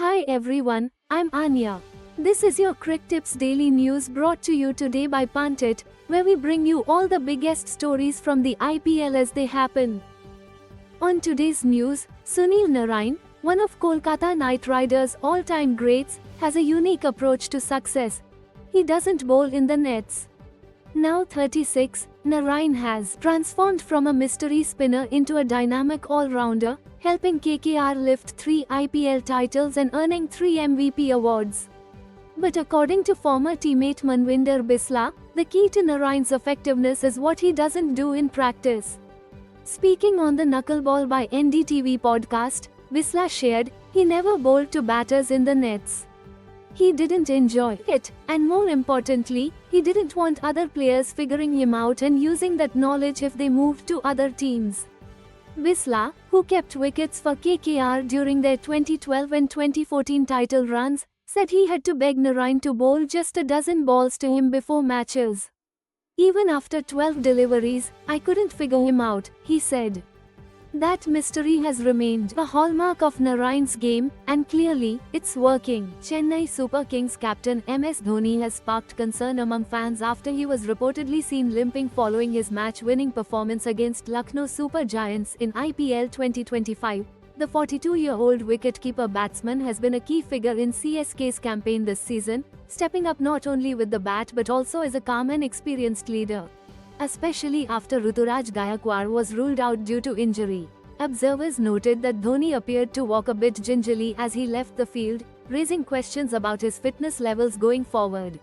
Hi everyone, I'm Anya. This is your Cricket Tips Daily News brought to you today by Pundit, where we bring you all the biggest stories from the IPL as they happen. On today's news, Sunil Narine, one of Kolkata Knight Riders' all-time greats, has a unique approach to success. He doesn't bowl in the nets. Now 36, Narine has transformed from a mystery spinner into a dynamic all-rounder, helping KKR lift 3 IPL titles and earning 3 MVP awards. But according to former teammate Manvinder Bisla, the key to Narine's effectiveness is what he doesn't do in practice. Speaking on the Knuckleball by NDTV podcast, Bisla shared, he never bowled to batters in the nets. He didn't enjoy it, and more importantly, he didn't want other players figuring him out and using that knowledge if they moved to other teams. Bisla, who kept wickets for KKR during their 2012 and 2014 title runs, said he had to beg Narine to bowl just a dozen balls to him before matches. Even after 12 deliveries, I couldn't figure him out, he said. That mystery has remained a hallmark of Narine's game, and clearly, it's working. Chennai Super Kings captain MS Dhoni has sparked concern among fans after he was reportedly seen limping following his match-winning performance against Lucknow Super Giants in IPL 2025. The 42-year-old wicketkeeper batsman has been a key figure in CSK's campaign this season, stepping up not only with the bat but also as a calm and experienced leader. Especially after Ruturaj Gaikwad was ruled out due to injury. Observers noted that Dhoni appeared to walk a bit gingerly as he left the field, raising questions about his fitness levels going forward.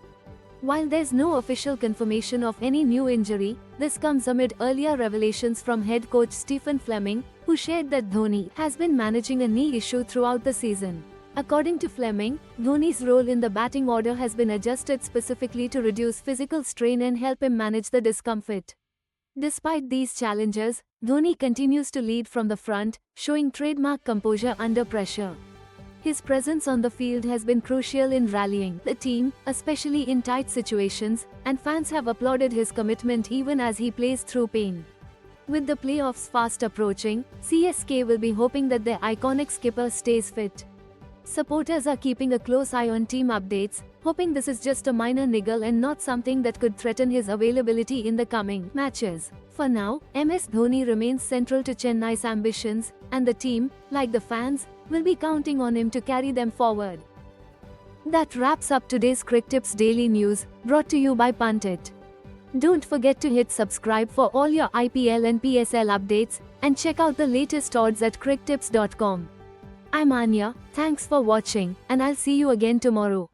While there's no official confirmation of any new injury, this comes amid earlier revelations from head coach Stephen Fleming, who shared that Dhoni has been managing a knee issue throughout the season. According to Fleming, Dhoni's role in the batting order has been adjusted specifically to reduce physical strain and help him manage the discomfort. Despite these challenges, Dhoni continues to lead from the front, showing trademark composure under pressure. His presence on the field has been crucial in rallying the team, especially in tight situations, and fans have applauded his commitment even as he plays through pain. With the playoffs fast approaching, CSK will be hoping that their iconic skipper stays fit. Supporters are keeping a close eye on team updates, hoping this is just a minor niggle and not something that could threaten his availability in the coming matches. For now, MS Dhoni remains central to Chennai's ambitions, and the team, like the fans, will be counting on him to carry them forward. That wraps up today's Cricket Tips Daily News, brought to you by Pundit. Don't forget to hit subscribe for all your IPL and PSL updates, and check out the latest odds at cricketips.com. I'm Anya, thanks for watching, and I'll see you again tomorrow.